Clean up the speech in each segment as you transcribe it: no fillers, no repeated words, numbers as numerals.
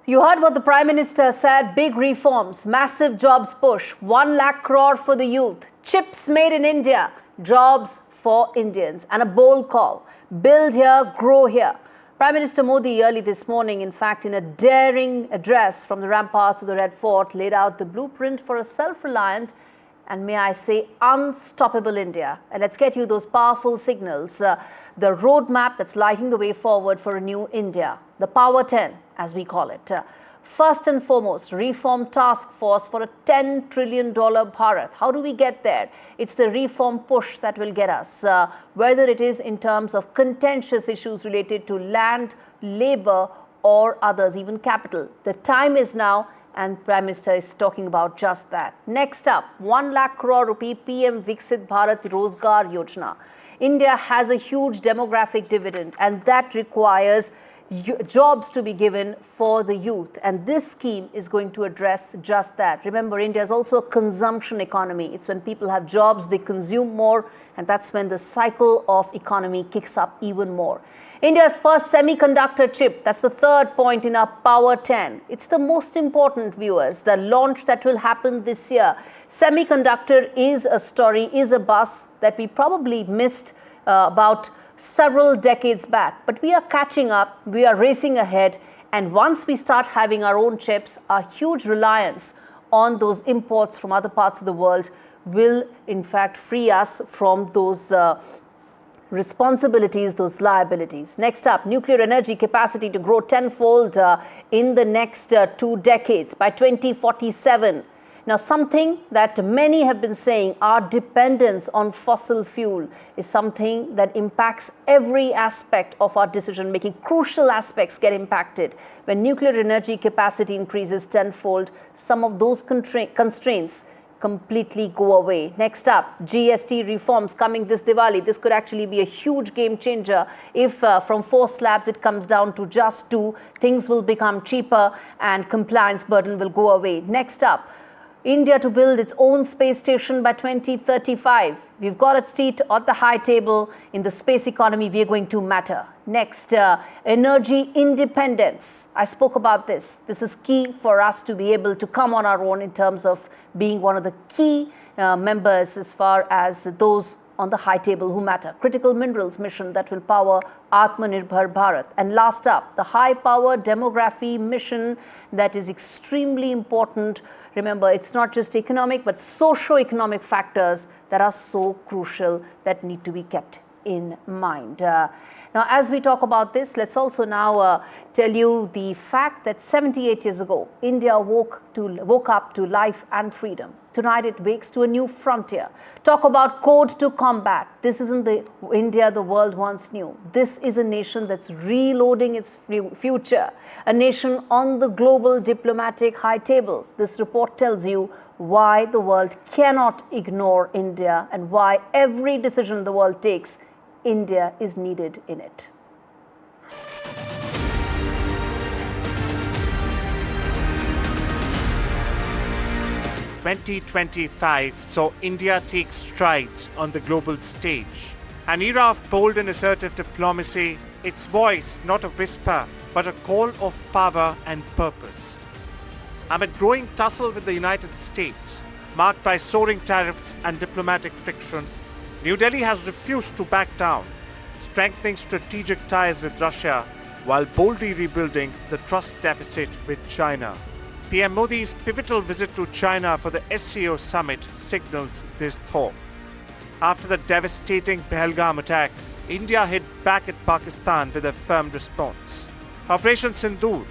You heard what the Prime Minister said. Big reforms, massive jobs push, 1 lakh crore for the youth, chips made in India, jobs for Indians, and a bold call. Build here, grow here. Prime Minister Modi early this morning, in fact, in a daring address from the ramparts of the Red Fort, laid out the blueprint for a self-reliant and, may I say, unstoppable India. And let's get you those powerful signals, the roadmap that's lighting the way forward for a new India, the Power 10, as we call it. First and foremost, reform task force for a $10 trillion Bharat. How do we get there? It's the reform push that will get us, whether it is in terms of contentious issues related to land, labor, or others, even capital. The time is now, and Prime Minister is talking about just that. Next up, 1 lakh crore rupee PM Viksit Bharat Rozgar Yojana. India has a huge demographic dividend, and that requires jobs to be given for the youth, and this scheme is going to address just that. Remember, India is also a consumption economy. It's when people have jobs, they consume more, and that's when the cycle of economy kicks up even more. India's first semiconductor chip, that's the third point in our Power 10. It's the most important, viewers, the launch that will happen this year. Semiconductor is a story, is a buzz that we probably missed about several decades back, but we are catching up, we are racing ahead, and once we start having our own chips, our huge reliance on those imports from other parts of the world will in fact free us from those responsibilities, those liabilities. Next up, nuclear energy capacity to grow tenfold in the next 2 decades by 2047. Now, something that many have been saying, our dependence on fossil fuel is something that impacts every aspect of our decision making. Crucial aspects get impacted. When nuclear energy capacity increases tenfold, some of those constraints completely go away. Next up, GST reforms coming this Diwali. This could actually be a huge game changer. If from 4 slabs it comes down to just 2, things will become cheaper and compliance burden will go away. Next up, India to build its own space station by 2035. We've got a seat at the high table in the space economy. We are going to matter. Next, energy independence. I spoke about this. This is key for us to be able to come on our own in terms of being one of the key members as far as those on the high table who matter. Critical minerals mission that will power Atmanirbhar Bharat. And last up, the high power demography mission that is extremely important. Remember, it's not just economic, but socio-economic factors that are so crucial that need to be kept in mind. Now, as we talk about this, let's also now tell you the fact that 78 years ago, India woke up to life and freedom. Tonight, it wakes to a new frontier. Talk about code to combat. This isn't the India the world once knew. This is a nation that's reloading its future, a nation on the global diplomatic high table. This report tells you why the world cannot ignore India and why every decision the world takes, India is needed in it. "2025 saw India take strides on the global stage. An era of bold and assertive diplomacy, its voice not a whisper, but a call of power and purpose. Amid growing tussle with the United States, marked by soaring tariffs and diplomatic friction, New Delhi has refused to back down, strengthening strategic ties with Russia while boldly rebuilding the trust deficit with China. PM Modi's pivotal visit to China for the SCO summit signals this thought. After the devastating Pahalgam attack, India hit back at Pakistan with a firm response. Operation Sindoor.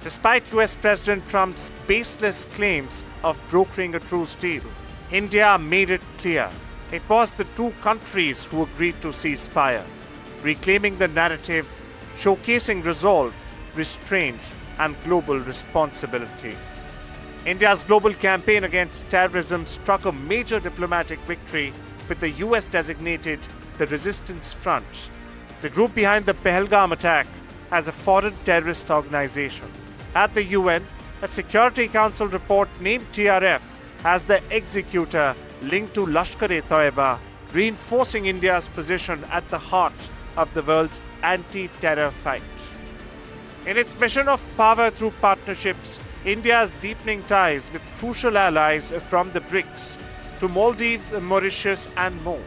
Despite US President Trump's baseless claims of brokering a truce deal, India made it clear it was the 2 countries who agreed to cease fire, reclaiming the narrative, showcasing resolve, restraint, and global responsibility. India's global campaign against terrorism struck a major diplomatic victory with the US designated the Resistance Front, the group behind the Pahalgam attack, as a foreign terrorist organization. At the UN, a Security Council report named TRF as the executor linked to Lashkar-e-Toiba, reinforcing India's position at the heart of the world's anti-terror fight. In its mission of power through partnerships, India is deepening ties with crucial allies from the BRICS to Maldives, Mauritius, and more.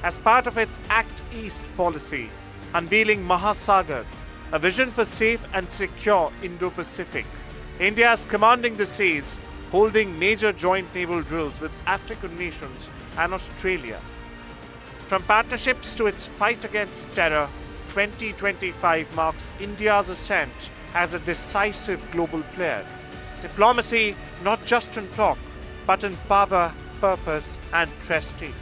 As part of its Act East policy, unveiling Mahasagar, a vision for safe and secure Indo-Pacific, India is commanding the seas, holding major joint naval drills with African nations and Australia. From partnerships to its fight against terror, 2025 marks India's ascent as a decisive global player. Diplomacy not just in talk, but in power, purpose, and prestige.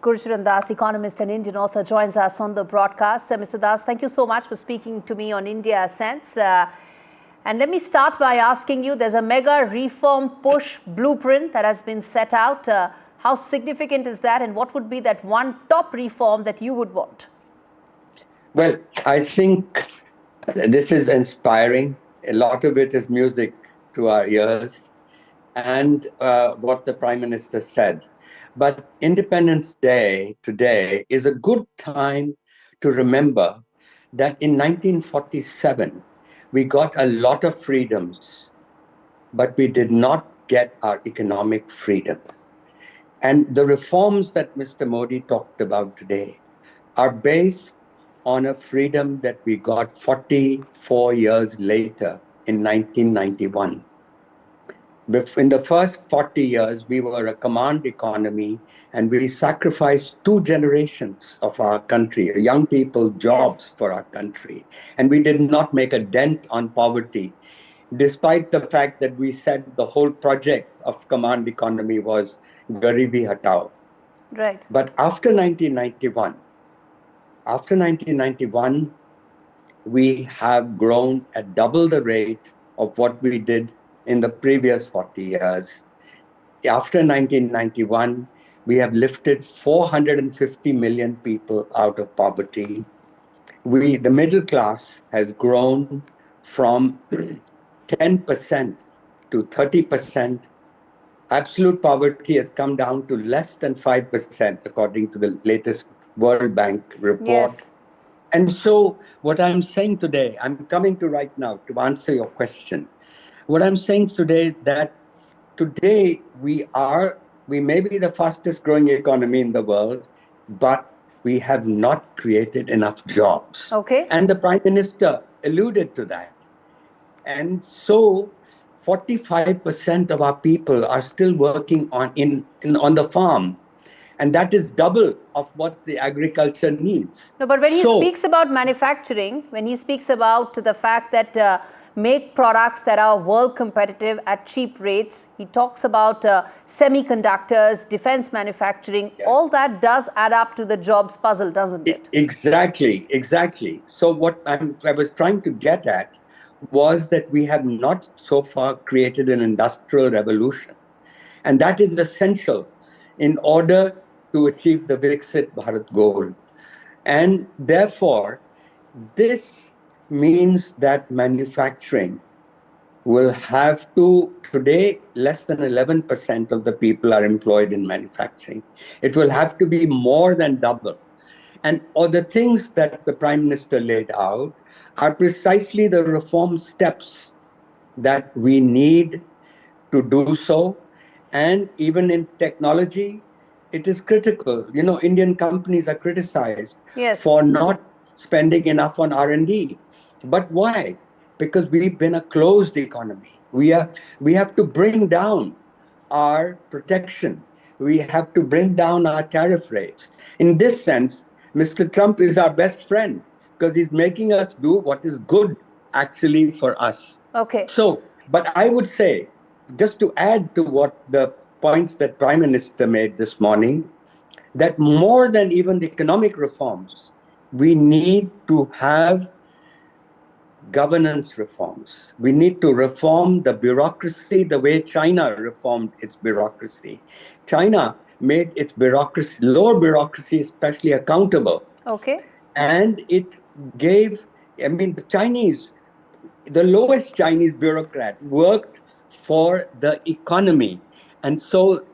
Gurcharan Das, economist and Indian author, joins us on the broadcast. Mr. Das, thank you so much for speaking to me on India Ascents. And let me start by asking you, there's a mega reform push blueprint that has been set out. How significant is that, and what would be that one top reform that you would want? Well, I think this is inspiring. A lot of it is music to our ears, and what the Prime Minister said. But Independence Day today is a good time to remember that in 1947, we got a lot of freedoms, but we did not get our economic freedom. And the reforms that Mr. Modi talked about today are based on a freedom that we got 44 years later in 1991. In the first 40 years, we were a command economy, and we sacrificed 2 generations of our country, young people, jobs for our country. And we did not make a dent on poverty, despite the fact that we said the whole project of command economy was Garibi Hatao. Right. But after 1991, we have grown at double the rate of what we did in the previous 40 years. After 1991, we have lifted 450 million people out of poverty. The middle class has grown from 10% to 30%. Absolute poverty has come down to less than 5%, according to the latest World Bank report. Yes. And so what I'm saying today, I'm coming to right now to answer your question. What I'm saying today that today we may be the fastest growing economy in the world, but we have not created enough jobs. Okay. And the Prime Minister alluded to that. And so 45% of our people are still working on the farm. And that is double of what the agriculture needs. No, but when he speaks about manufacturing, when he speaks about the fact that make products that are world competitive at cheap rates, he talks about semiconductors, defense manufacturing. Yes. All that does add up to the jobs puzzle, doesn't it? Exactly. So what I was trying to get at was that we have not so far created an industrial revolution. And that is essential in order to achieve the Viksit Bharat goal. And therefore, this means that manufacturing will have to, today, less than 11% of the people are employed in manufacturing. It will have to be more than double. And all the things that the Prime Minister laid out are precisely the reform steps that we need to do so. And even in technology, it is critical. You know, Indian companies are criticized for not spending enough on R&D. But why? Because we've been a closed economy. We have to bring down our protection. We have to bring down our tariff rates. In this sense, Mr. Trump is our best friend because he's making us do what is good actually for us. Okay. So, but I would say, just to add to what the points that Prime Minister made this morning, that more than even the economic reforms, we need to have governance reforms. We need to reform the bureaucracy the way China reformed its bureaucracy. China made its bureaucracy, lower bureaucracy especially, accountable. Okay. And it gave, the lowest Chinese bureaucrat worked for the economy. And so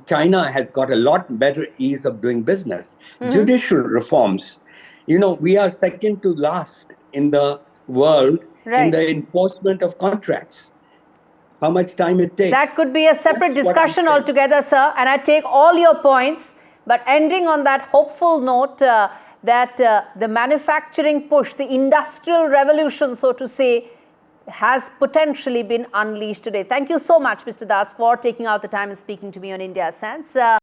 China has got a lot better ease of doing business. Mm-hmm. Judicial reforms. You know, we are second to last in the world Right. in the enforcement of contracts. How much time it takes. That could be a separate discussion altogether, sir, and I take all your points, but ending on that hopeful note that the manufacturing push, the industrial revolution, so to say, has potentially been unleashed today. Thank you so much, Mr. Das, for taking out the time and speaking to me on India Sense.